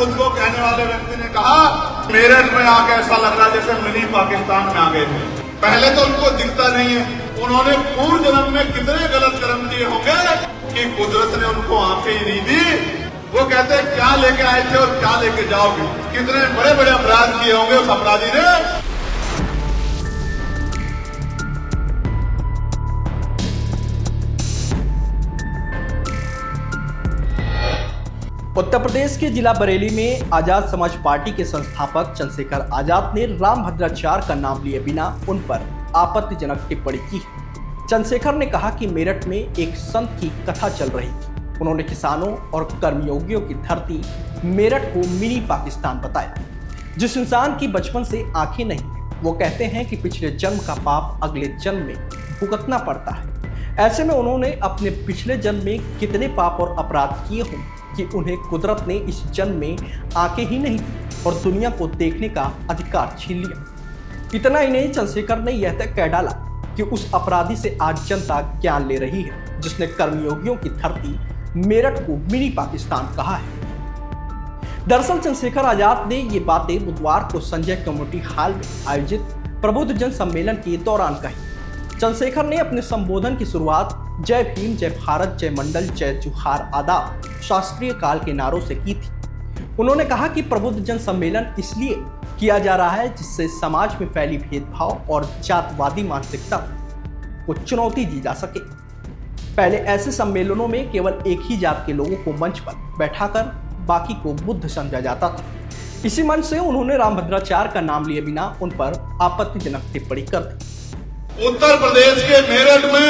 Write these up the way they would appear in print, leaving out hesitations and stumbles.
खुद को कहने वाले व्यक्ति ने कहा, मेरठ में आके ऐसा लग रहा है जैसे मिनी पाकिस्तान में आ गए थे। पहले तो उनको दिखता नहीं है, उन्होंने पूर्व जन्म में कितने गलत कर्म किए होंगे कि कुदरत ने उनको आंखें ही नहीं दी। वो कहते हैं क्या लेके आए थे और क्या लेके जाओगे। कितने बड़े बड़े अपराध किए होंगे उस अपराधी ने। उत्तर प्रदेश के जिला बरेली में आजाद समाज पार्टी के संस्थापक चंद्रशेखर आजाद ने रामभद्राचार्य का नाम लिए बिना उन पर आपत्तिजनक टिप्पणी की है। चंद्रशेखर ने कहा कि मेरठ में एक संत की कथा चल रही थी। उन्होंने किसानों और कर्मयोगियों की धरती मेरठ को मिनी पाकिस्तान बताया। जिस इंसान की बचपन से आंखें नहीं है, वो कहते हैं कि पिछले जन्म का पाप अगले जन्म में भुगतना पड़ता है। ऐसे में उन्होंने अपने पिछले जन्म में कितने पाप और अपराध किए हों कि उन्हें कुदरत ने इस जन्म में आंखें ही नहीं दी और दुनिया को देखने का अधिकार छीन लिया। इतना ही नहीं, चंद्रशेखर ने यह तक कह डाला कि उस अपराधी से आज जनता ज्ञान ले रही है जिसने कर्मयोगियों की धरती मेरठ को मिनी पाकिस्तान कहा है। दरअसल चंद्रशेखर आजाद ने ये बातें बुधवार को संजय कम्युनिटी हॉल में आयोजित प्रबुद्ध जन सम्मेलन के दौरान कही। चंद्रशेखर ने अपने संबोधन की शुरुआत जय भीम, जय भारत, जय मंडल, जय जोहार, आदाब, शास्त्रीय काल के नारों से की थी। उन्होंने कहा कि प्रबुद्ध जन सम्मेलन इसलिए किया जा रहा है जिससे समाज में फैली भेदभाव और जातवादी मानसिकता को चुनौती दी जा सके। पहले ऐसे सम्मेलनों में केवल एक ही जात के लोगों को मंच पर बैठाकर बाकी को बुद्ध समझा जाता था। इसी मंच से उन्होंने रामभद्राचार्य का नाम लिए बिना उन पर आपत्तिजनक टिप्पणी कर दी। उत्तर प्रदेश के मेरठ में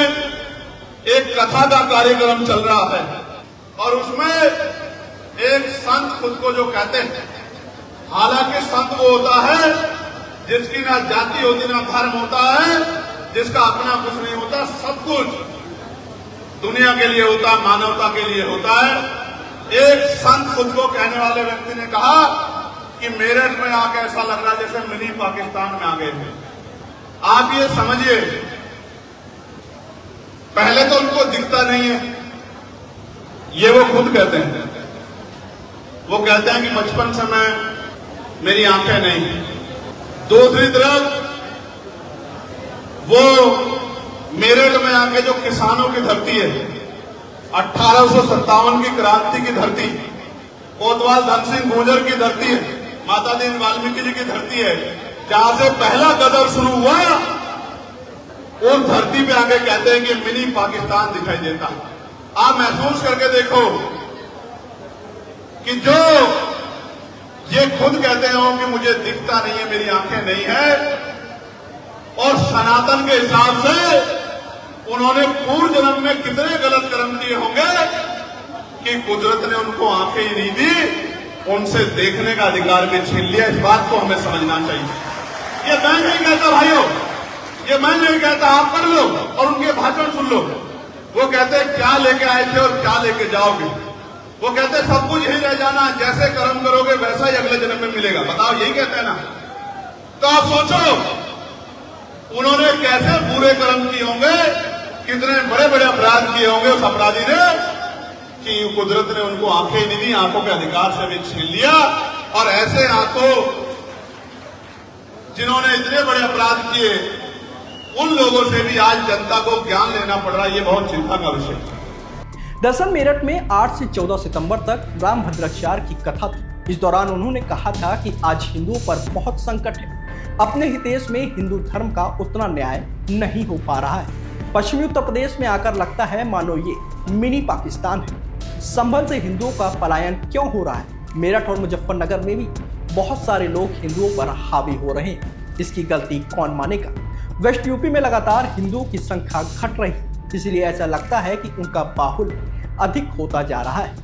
एक कथा का कार्यक्रम चल रहा है और उसमें एक संत खुद को जो कहते हैं, हालांकि संत वो होता है जिसकी ना जाति होती ना धर्म होता है, जिसका अपना कुछ नहीं होता, सब कुछ दुनिया के लिए होता है, मानवता के लिए होता है। एक संत खुद को कहने वाले व्यक्ति ने कहा कि मेरठ में आके ऐसा लग रहा है जैसे मिनी पाकिस्तान में आ गए थे। आप ये समझिए, पहले तो उनको दिखता नहीं है, ये वो खुद कहते हैं। वो कहते हैं कि बचपन से मेरी आंखें नहीं। दूसरी तरफ वो मेरठ में आके जो किसानों की धरती है, 1857 की क्रांति की धरती, कोतवाल धन सिंह गुर्जर की धरती है, माता दीन वाल्मीकि जी की धरती है, जहां से पहला गदर शुरू हुआ, उस धरती पे आके कहते हैं कि मिनी पाकिस्तान दिखाई देता। आप महसूस करके देखो कि जो ये खुद कहते हो कि मुझे दिखता नहीं है, मेरी आंखें नहीं है, और सनातन के हिसाब से उन्होंने पूर्व जन्म में कितने गलत कर्म किए होंगे कि कुदरत ने उनको आंखें ही नहीं दी, उनसे देखने का अधिकार भी छीन लिया। इस बात को हमें समझना चाहिए। ये मैं नहीं कहता भाइयों, ये मैं नहीं कहता, आप कर लो और उनके भाषण सुन लो। वो कहते हैं क्या लेके आए थे और क्या लेके जाओगे। वो कहते हैं सब कुछ यही रह जाना, जैसे कर्म करोगे वैसा ही अगले जन्म में मिलेगा। बताओ, यही कहते हैं ना। तो आप सोचो उन्होंने कैसे बुरे कर्म किए होंगे, कितने बड़े बड़े अपराध किए होंगे उस अपराधी ने कि कुदरत ने उनको आंखें नहीं दी, आंखों के अधिकार से भी छीन लिया। और ऐसे आंखों जिन्होंने इतने बड़े अपराध किए, उन लोगों से भी आज जनता को ज्ञान लेना पड़ रहा है। ये बहुत चिंता का विषय है। दरअसल मेरठ में 8 से 14 सितंबर तक रामभद्राचार्य की कथा थी। इस दौरान उन्होंने कहा था कि आज हिंदुओं पर बहुत संकट है। अपने ही देश में हिंदू धर्म का उतना न्याय नहीं हो पा रहा है। पश्चिमी उत्तर प्रदेश में आकर लगता है मानो ये मिनी पाकिस्तान है। संभल से हिंदुओं का पलायन क्यों हो रहा है? मेरठ और मुजफ्फरनगर में भी बहुत सारे लोग हिंदुओं पर हावी हो रहे हैं। इसकी गलती कौन मानेगा? वेस्ट यूपी में लगातार हिंदुओं की संख्या घट रही है, इसलिए ऐसा लगता है कि उनका बाहुल्य अधिक होता जा रहा है।